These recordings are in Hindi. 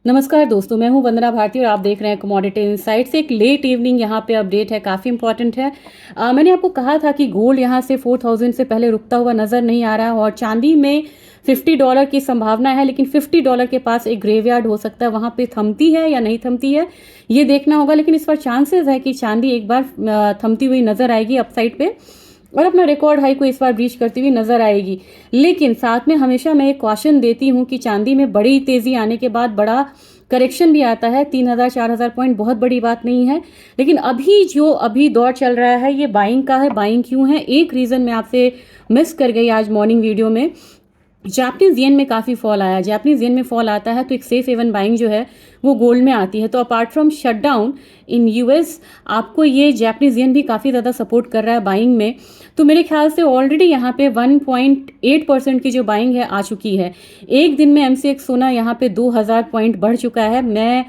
नमस्कार दोस्तों, मैं हूं वंदना भारती और आप देख रहे हैं कमोडिटी इनसाइट्स। एक लेट इवनिंग यहाँ पे अपडेट है, काफ़ी इंपॉर्टेंट है। मैंने आपको कहा था कि गोल्ड यहाँ से 4000 से पहले रुकता हुआ नज़र नहीं आ रहा और चांदी में $50 की संभावना है, लेकिन $50 के पास एक ग्रेवयार्ड हो सकता है, वहाँ पे थमती है या नहीं थमती है ये देखना होगा। लेकिन इस बार चांसेस है कि चांदी एक बार थमती हुई नज़र आएगी अपसाइड पे और अपना रिकॉर्ड हाई को इस बार ब्रीच करती हुई नजर आएगी। लेकिन साथ में हमेशा मैं एक क्वेश्चन देती हूं कि चांदी में बड़ी तेजी आने के बाद बड़ा करेक्शन भी आता है। 3000-4000 पॉइंट बहुत बड़ी बात नहीं है, लेकिन अभी दौर चल रहा है ये बाइंग का है। बाइंग क्यों है, एक रीजन मैं आपसे मिस कर गई आज मॉर्निंग वीडियो में। जापानीज येन में काफ़ी फॉल आया। जापानीज येन में फॉल आता है तो एक सेफ हेवन बाइंग जो है वो गोल्ड में आती है। तो apart from shutdown in US आपको ये जापानीज येन भी काफ़ी ज़्यादा सपोर्ट कर रहा है बाइंग में। तो मेरे ख्याल से ऑलरेडी यहाँ पे 1.8% की जो बाइंग है आ चुकी है। एक दिन में एमसीएक्स सोना यहाँ पे 2000 पॉइंट बढ़ चुका है। मैं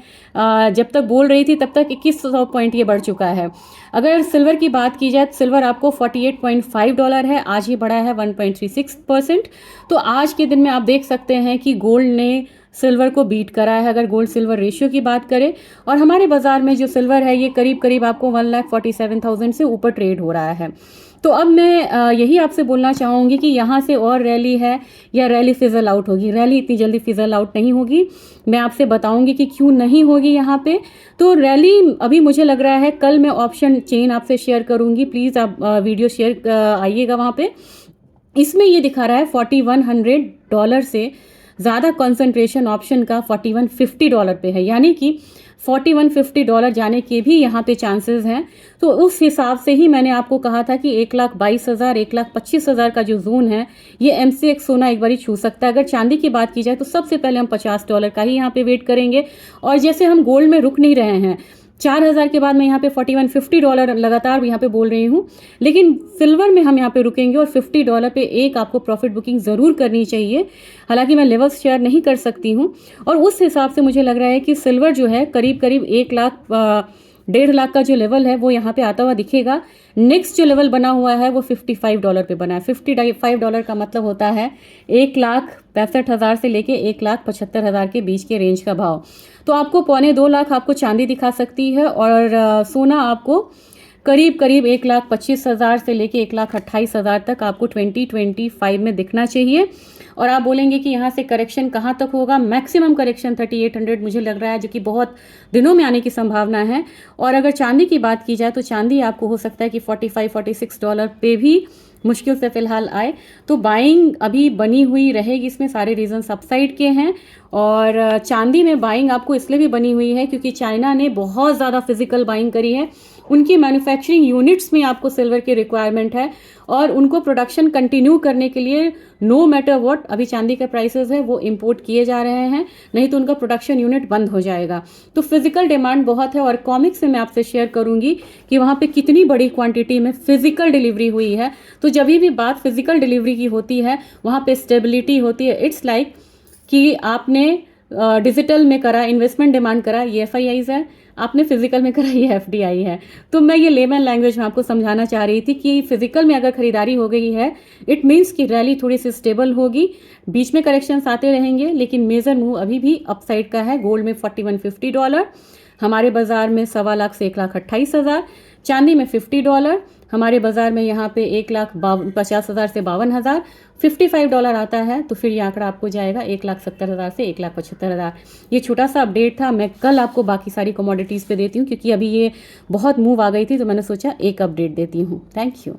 जब तक बोल रही थी तब तक 2100 पॉइंट ये बढ़ चुका है। अगर सिल्वर की बात की जाए तो सिल्वर आपको $48.5 है, आज ही बढ़ा है 1.36%। तो आज के दिन में आप देख सकते हैं कि गोल्ड ने सिल्वर को बीट करा है अगर गोल्ड सिल्वर रेशियो की बात करें। और हमारे बाजार में जो सिल्वर है ये करीब करीब आपको 1,47,000 से ऊपर ट्रेड हो रहा है। तो अब मैं यही आपसे बोलना चाहूँगी कि यहाँ से और रैली है या रैली फिजल आउट होगी। रैली इतनी जल्दी फिजल आउट नहीं होगी, मैं आपसे बताऊँगी कि क्यों नहीं होगी यहाँ पे। तो रैली अभी मुझे लग रहा है, कल मैं ऑप्शन चेन आपसे शेयर करूँगी, प्लीज़ आप वीडियो शेयर आइएगा वहाँ पे। इसमें ये दिखा रहा है $4100 से ज़्यादा कंसंट्रेशन ऑप्शन का $4150 पे है, यानी कि $4150 जाने के भी यहाँ पे चांसेस हैं। तो उस हिसाब से ही मैंने आपको कहा था कि 1,22,000 1,25,000 का जो जोन है ये एमसीएक्स सोना एक बारी छू सकता है। अगर चांदी की बात की जाए तो सबसे पहले हम $50 का ही यहाँ पे वेट करेंगे। और जैसे हम गोल्ड में रुक नहीं रहे हैं, 4000 के बाद मैं यहाँ पे $4150 लगातार यहाँ पे बोल रही हूँ, लेकिन सिल्वर में हम यहाँ पे रुकेंगे और $50 पे एक आपको प्रॉफिट बुकिंग ज़रूर करनी चाहिए। हालांकि मैं लेवल्स शेयर नहीं कर सकती हूँ और उस हिसाब से मुझे लग रहा है कि सिल्वर जो है करीब करीब 1,00,000-1,50,000 का जो लेवल है वो यहाँ पे आता हुआ दिखेगा। नेक्स्ट जो लेवल बना हुआ है वो $55 पे बना है। $55 का मतलब होता है 1,65,000 से लेके 1,75,000 के बीच के रेंज का भाव। तो आपको 2.25 आपको चांदी दिखा सकती है और सोना आपको करीब करीब 1,25,000 से लेके 1,28,000 तक आपको 2025 में दिखना चाहिए। और आप बोलेंगे कि यहाँ से करेक्शन कहाँ तक होगा, मैक्सिमम करेक्शन 3800 मुझे लग रहा है, जो कि बहुत दिनों में आने की संभावना है। और अगर चांदी की बात की जाए तो चांदी आपको हो सकता है कि $45-46 पे भी मुश्किल से फिलहाल आए। तो बाइंग अभी बनी हुई रहेगी, इसमें सारे रीजन अपसाइड के हैं। और चांदी में बाइंग आपको इसलिए भी बनी हुई है क्योंकि चाइना ने बहुत ज़्यादा फिजिकल बाइंग करी है। उनकी मैन्युफैक्चरिंग यूनिट्स में आपको सिल्वर की रिक्वायरमेंट है और उनको प्रोडक्शन कंटिन्यू करने के लिए नो मैटर व्हाट अभी चांदी के प्राइसेस है वो इंपोर्ट किए जा रहे हैं, नहीं तो उनका प्रोडक्शन यूनिट बंद हो जाएगा। तो फिजिकल डिमांड बहुत है और कॉमिक्स से मैं आपसे शेयर करूंगी कि वहाँ पे कितनी बड़ी क्वांटिटी में फिजिकल डिलीवरी हुई है। तो जब भी बात फिजिकल डिलीवरी की होती है वहाँ पे स्टेबिलिटी होती है। इट्स लाइक कि आपने डिजिटल में करा इन्वेस्टमेंट डिमांड करा, ये एफआईआईज है, आपने फिजिकल में करा, ये एफडीआई है। तो मैं ये लेमन लैंग्वेज में आपको समझाना चाह रही थी कि फिजिकल में अगर खरीदारी हो गई है इट मीन्स कि रैली थोड़ी सी स्टेबल होगी, बीच में करेक्शंस आते रहेंगे, लेकिन मेजर मूव अभी भी अपसाइड का है। गोल्ड में $4150, हमारे बाजार में 1,25,000 से 1,28,000, चांदी में $50, हमारे बाजार में यहाँ पे 1,50,000 से 52,000, $55 आता है तो फिर ये आंकड़ा आपको जाएगा 1,70,000 से 1,75,000। ये छोटा सा अपडेट था, मैं कल आपको बाकी सारी कमोडिटीज़ पे देती हूँ क्योंकि अभी ये बहुत मूव आ गई थी तो मैंने सोचा एक अपडेट देती हूँ। Thank you.